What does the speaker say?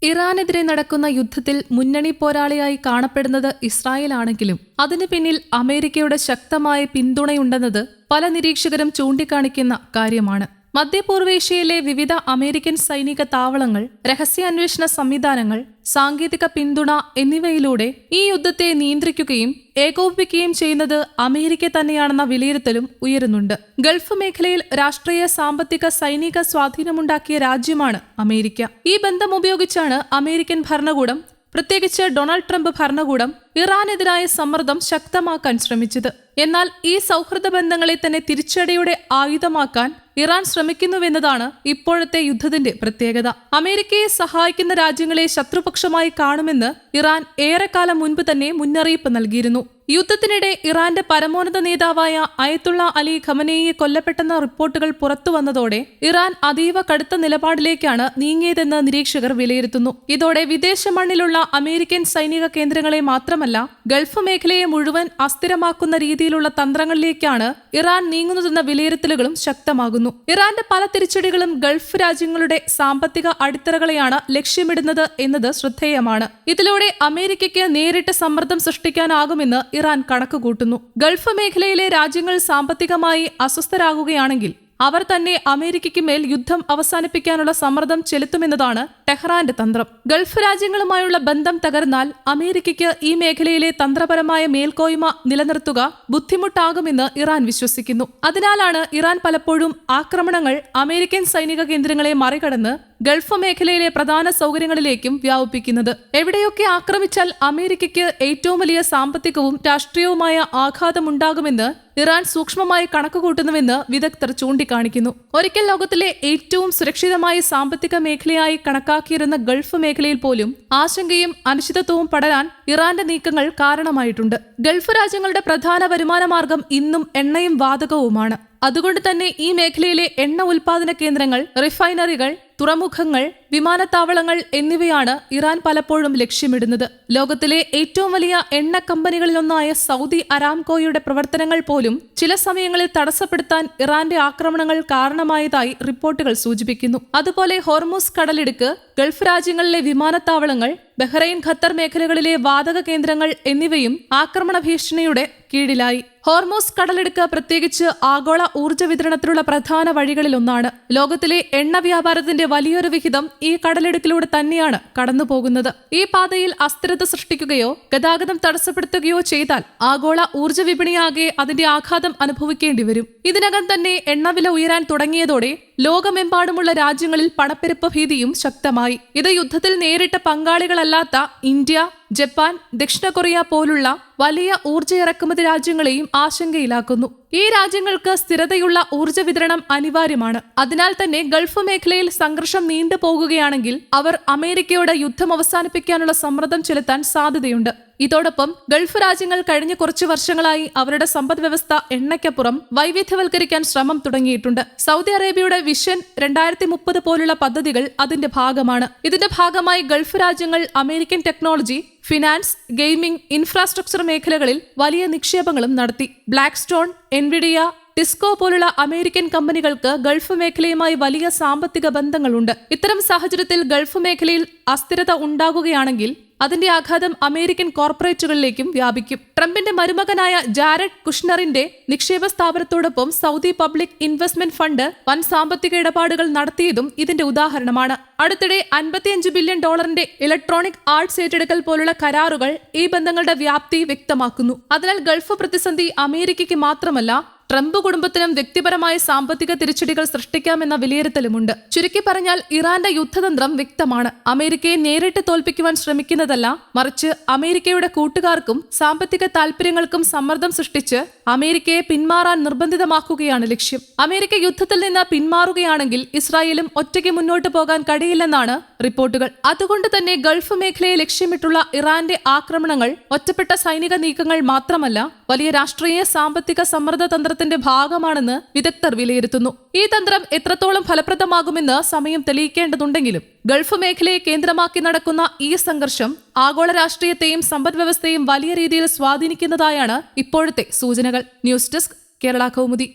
ഇറാനെതിരെ നടക്കുന്ന യുദ്ധത്തിൽ മുന്നണി പോരാളിയായി കാണപ്പെടുന്നത് ഇസ്രായേലാണെങ്കിലും അതിനു പിന്നിൽ അമേരിക്കയുടെ ശക്തമായ പിന്തുണയുണ്ടെന്നത് പല നിരീക്ഷകരും ചൂണ്ടിക്കാണിക്കുന്ന കാര്യമാണ്. മധ്യപൂർവേഷ്യയിലെ വിവിധ അമേരിക്കൻ സൈനിക താവളങ്ങൾ, രഹസ്യാന്വേഷണ സംവിധാനങ്ങൾ, സാങ്കേതിക പിന്തുണ എന്നിവയിലൂടെ ഈ യുദ്ധത്തെ നിയന്ത്രിക്കുകയും ഏകോപിപ്പിക്കുകയും ചെയ്യുന്നത് അമേരിക്ക തന്നെയാണെന്ന വിലയിരുത്തലും ഉയരുന്നുണ്ട്. ഗൾഫ് മേഖലയിൽ രാഷ്ട്രീയ, സാമ്പത്തിക, സൈനിക സ്വാധീനമുണ്ടാക്കിയ രാജ്യമാണ് അമേരിക്ക. ഈ ബന്ധം ഉപയോഗിച്ചാണ് അമേരിക്കൻ ഭരണകൂടം, പ്രത്യേകിച്ച് ഡൊണാൾഡ് ട്രംപ് ഭരണകൂടം, ഇറാനെതിരായ സമ്മർദ്ദം ശക്തമാക്കാൻ ശ്രമിച്ചത്. എന്നാൽ ഈ സൗഹൃദ ബന്ധങ്ങളെ തന്നെ തിരിച്ചടിയുടെ ആയുധമാക്കാൻ ഇറാൻ ശ്രമിക്കുന്നുവെന്നതാണ് ഇപ്പോഴത്തെ യുദ്ധത്തിന്റെ പ്രത്യേകത. അമേരിക്കയെ സഹായിക്കുന്ന രാജ്യങ്ങളെ ശത്രുപക്ഷമായി കാണുമെന്ന് ഇറാൻ ഏറെക്കാലം മുൻപ് തന്നെ മുന്നറിയിപ്പ് നൽകിയിരുന്നു. യുദ്ധത്തിനിടെ ഇറാന്റെ പരമോന്നത നേതാവായ അയത്തുള്ള അലി ഖമനേയി കൊല്ലപ്പെട്ടെന്ന റിപ്പോർട്ടുകൾ പുറത്തുവന്നതോടെ ഇറാൻ അതീവ കടുത്ത നിലപാടിലേക്കാണ് നീങ്ങിയതെന്ന് നിരീക്ഷകർ വിലയിരുത്തുന്നു. ഇതോടെ വിദേശ മണ്ണിലുള്ള അമേരിക്കൻ സൈനിക കേന്ദ്രങ്ങളെ മാത്രമല്ല ഗൾഫ് മേഖലയെ മുഴുവൻ അസ്ഥിരമാക്കുന്ന രീതിയിലുള്ള തന്ത്രങ്ങളിലേക്കാണ് ഇറാൻ നീങ്ങുന്നതെന്ന വിലയിരുത്തലുകളും ശക്തമാകുന്നു. ഇറാന്റെ പല തിരിച്ചടികളും ഗൾഫ് രാജ്യങ്ങളുടെ സാമ്പത്തിക അടിത്തറകളെയാണ് ലക്ഷ്യമിടുന്നത് എന്നത് ശ്രദ്ധേയമാണ്. ഇതിലൂടെ അമേരിക്കയ്ക്ക് നേരിട്ട് സമ്മർദ്ദം സൃഷ്ടിക്കാനാകുമെന്ന് ഇറാൻ കണക്കുകൂട്ടുന്നു. ഗൾഫ് മേഖലയിലെ രാജ്യങ്ങൾ സാമ്പത്തികമായി അസ്വസ്ഥരാകുകയാണെങ്കിൽ അവർ തന്നെ അമേരിക്കയ്ക്ക് മേൽ യുദ്ധം അവസാനിപ്പിക്കാനുള്ള സമ്മർദ്ദം ചെലുത്തുമെന്നതാണ് ടെഹ്റാന്റെ തന്ത്രം. ഗൾഫ് രാജ്യങ്ങളുമായുള്ള ബന്ധം തകർന്നാൽ അമേരിക്കയ്ക്ക് ഈ മേഖലയിലെ തന്ത്രപരമായ മേൽക്കോയ്മ നിലനിർത്തുക ബുദ്ധിമുട്ടാകുമെന്ന് ഇറാൻ വിശ്വസിക്കുന്നു. അതിനാലാണ് ഇറാൻ പലപ്പോഴും ആക്രമണങ്ങൾ അമേരിക്കൻ സൈനിക കേന്ദ്രങ്ങളെ മറികടന്ന് ഗൾഫ് മേഖലയിലെ പ്രധാന സൗകര്യങ്ങളിലേക്കും വ്യാപിപ്പിക്കുന്നത്. എവിടെയൊക്കെ ആക്രമിച്ചാൽ അമേരിക്കയ്ക്ക് ഏറ്റവും വലിയ സാമ്പത്തികവും രാഷ്ട്രീയവുമായ ആഘാതമുണ്ടാകുമെന്ന് ഇറാൻ സൂക്ഷ്മമായി കണക്കുകൂട്ടുന്നുവെന്ന് വിദഗ്ധർ ചൂണ്ടിക്കാണിക്കുന്നു. ഒരിക്കൽ ലോകത്തിലെ ഏറ്റവും സുരക്ഷിതമായ സാമ്പത്തിക മേഖലയായി കണക്കാക്കിയിരുന്ന ഗൾഫ് മേഖലയിൽ പോലും ആശങ്കയും അനിശ്ചിതത്വവും പടരാൻ ഇറാന്റെ നീക്കങ്ങൾ കാരണമായിട്ടുണ്ട്. ഗൾഫ് രാജ്യങ്ങളുടെ പ്രധാന വരുമാന മാർഗം ഇന്നും എണ്ണയും വാതകവുമാണ്. അതുകൊണ്ട് തന്നെ ഈ മേഖലയിലെ എണ്ണ ഉൽപാദന കേന്ദ്രങ്ങൾ, റിഫൈനറികൾ, തുറമുഖങ്ങൾ, വിമാനത്താവളങ്ങൾ എന്നിവയാണ് ഇറാൻ പലപ്പോഴും ലക്ഷ്യമിടുന്നത്. ലോകത്തിലെ ഏറ്റവും വലിയ എണ്ണ കമ്പനികളിലൊന്നായ സൗദി അരാംകോയുടെ പ്രവർത്തനങ്ങൾ പോലും ചില സമയങ്ങളിൽ തടസ്സപ്പെടുത്താൻ ഇറാന്റെ ആക്രമണങ്ങൾ കാരണമായതായി റിപ്പോർട്ടുകൾ സൂചിപ്പിക്കുന്നു. അതുപോലെ ഹോർമുസ് കടലിടുക്ക്, ഗൾഫ് രാജ്യങ്ങളിലെ വിമാനത്താവളങ്ങൾ, ബഹ്റൈൻ, ഖത്തർ മേഖലകളിലെ വാതക കേന്ദ്രങ്ങൾ എന്നിവയും ആക്രമണ ഭീഷണിയുടെ കീഴിലായി. ഹോർമുസ് കടലിടുക്ക് പ്രത്യേകിച്ച് ആഗോള ഊർജ്ജ വിതരണത്തിലുള്ള പ്രധാന വഴികളിലൊന്നാണ്. ലോകത്തിലെ എണ്ണ വ്യാപാരത്തിന്റെ വലിയൊരു വിഹിതം ഈ കടലിടുക്കിലൂടെ തന്നെയാണ് കടന്നുപോകുന്നത്. ഈ പാതയിൽ അസ്ഥിരത സൃഷ്ടിക്കുകയോ ഗതാഗതം തടസ്സപ്പെടുത്തുകയോ ചെയ്താൽ ആഗോള ഊർജ്ജ വിപണിയാകെ അതിന്റെ ആഘാതം അനുഭവിക്കേണ്ടി വരും. ഇതിനകം തന്നെ എണ്ണവില ഉയരാൻ തുടങ്ങിയതോടെ ലോകമെമ്പാടുമുള്ള രാജ്യങ്ങളിൽ പണപ്പെരുപ്പ ഭീതിയും ശക്തമായി. ഇത് യുദ്ധത്തിൽ നേരിട്ട പങ്കാളികളല്ലാത്ത ഇന്ത്യ, ജപ്പാൻ, ദക്ഷിണ കൊറിയ പോലുള്ള വലിയ ഊർജ്ജ ഇറക്കുമതി രാജ്യങ്ങളെയും ആശങ്കയിലാക്കുന്നു. ഈ രാജ്യങ്ങൾക്ക് സ്ഥിരതയുള്ള ഊർജ്ജ വിതരണം അനിവാര്യമാണ്. അതിനാൽ തന്നെ ഗൾഫ് മേഖലയിൽ സംഘർഷം നീണ്ടുപോകുകയാണെങ്കിൽ അവർ അമേരിക്കയോട് യുദ്ധം അവസാനിപ്പിക്കാനുള്ള സമ്മർദ്ദം ചെലുത്താൻ സാധ്യതയുണ്ട്. ഇതോടൊപ്പം ഗൾഫ് രാജ്യങ്ങൾ കഴിഞ്ഞ കുറച്ചു വർഷങ്ങളായി അവരുടെ സമ്പദ് വ്യവസ്ഥ എണ്ണയ്ക്കപ്പുറം വൈവിധ്യവൽക്കരിക്കാൻ ശ്രമം തുടങ്ങിയിട്ടുണ്ട്. സൗദി അറേബ്യയുടെ വിഷൻ 2030 പോലുള്ള പദ്ധതികൾ അതിന്റെ ഭാഗമാണ്. ഇതിന്റെ ഭാഗമായി ഗൾഫ് രാജ്യങ്ങൾ American technology, finance, gaming, infrastructure മേഖലകളിൽ വലിയ നിക്ഷേപങ്ങളും നടത്തി. ബ്ലാക്ക് സ്റ്റോൺ, എൻവിഡിയ, ടിസ്കോ പോലുള്ള അമേരിക്കൻ കമ്പനികൾക്ക് ഗൾഫ് മേഖലയുമായി വലിയ സാമ്പത്തിക ബന്ധങ്ങളുണ്ട്. ഇത്തരം സാഹചര്യത്തിൽ ഗൾഫ് മേഖലയിൽ അസ്ഥിരത ഉണ്ടാകുകയാണെങ്കിൽ അതിന്റെ ആഘാതം അമേരിക്കൻ കോർപ്പറേറ്റുകളിലേക്കും വ്യാപിക്കും. ട്രംപിന്റെ മരുമകനായ ജാരഡ് കുഷ്നറിന്റെ നിക്ഷേപ സ്ഥാപനത്തോടൊപ്പം സൗദി പബ്ലിക് ഇൻവെസ്റ്റ്മെന്റ് ഫണ്ട് വൻ സാമ്പത്തിക ഇടപാടുകൾ നടത്തിയതും ഇതിന്റെ ഉദാഹരണമാണ്. അടുത്തിടെ $55 ബില്യൺ ഇലക്ട്രോണിക് ആർട്സ് ഏറ്റെടുക്കൽ പോലുള്ള കരാറുകൾ ഈ ബന്ധങ്ങളുടെ വ്യാപ്തി വ്യക്തമാക്കുന്നു. അതിനാൽ ഗൾഫ് പ്രതിസന്ധി അമേരിക്കയ്ക്ക് മാത്രമല്ല ട്രംപ് കുടുംബത്തിനും വ്യക്തിപരമായ സാമ്പത്തിക തിരിച്ചടികൾ സൃഷ്ടിക്കാമെന്ന വിലയിരുത്തലുമുണ്ട്. ചുരുക്കി പറഞ്ഞാൽ ഇറാന്റെ യുദ്ധതന്ത്രം വ്യക്തമാണ്. അമേരിക്കയെ നേരിട്ട് തോൽപ്പിക്കുവാൻ ശ്രമിക്കുന്നതല്ല, മറിച്ച് അമേരിക്കയുടെ കൂട്ടുകാർക്കും സാമ്പത്തിക താൽപര്യങ്ങൾക്കും സമ്മർദ്ദം സൃഷ്ടിച്ച് അമേരിക്കയെ പിന്മാറാൻ നിർബന്ധിതമാക്കുകയാണ് ലക്ഷ്യം. അമേരിക്ക യുദ്ധത്തിൽ നിന്ന് പിന്മാറുകയാണെങ്കിൽ ഇസ്രായേലും ഒറ്റയ്ക്ക് മുന്നോട്ട് പോകാൻ കഴിയില്ലെന്നാണ് റിപ്പോർട്ടുകൾ. അതുകൊണ്ട് തന്നെ ഗൾഫ് മേഖലയെ ലക്ഷ്യമിട്ടുള്ള ഇറാന്റെ ആക്രമണങ്ങൾ ഒറ്റപ്പെട്ട സൈനിക നീക്കങ്ങൾ മാത്രമല്ല, വലിയ രാഷ്ട്രീയ, സാമ്പത്തിക സമ്മർദ്ദ തന്ത്രത്തിന്റെ ഭാഗമാണെന്ന് വിദഗ്ധർ വിലയിരുത്തുന്നു. ഈ തന്ത്രം എത്രത്തോളം ഫലപ്രദമാകുമെന്ന് സമയം തെളിയിക്കേണ്ടതുണ്ടെങ്കിലും ഗൾഫ് മേഖലയെ കേന്ദ്രമാക്കി നടക്കുന്ന ഈ സംഘർഷം ആഗോള രാഷ്ട്രീയത്തെയും സമ്പദ്വ്യവസ്ഥയെയും വലിയ രീതിയിൽ സ്വാധീനിക്കുന്നതായാണ് ഇപ്പോഴത്തെ സൂചനകൾ. News desk, Kerala Kaumudi.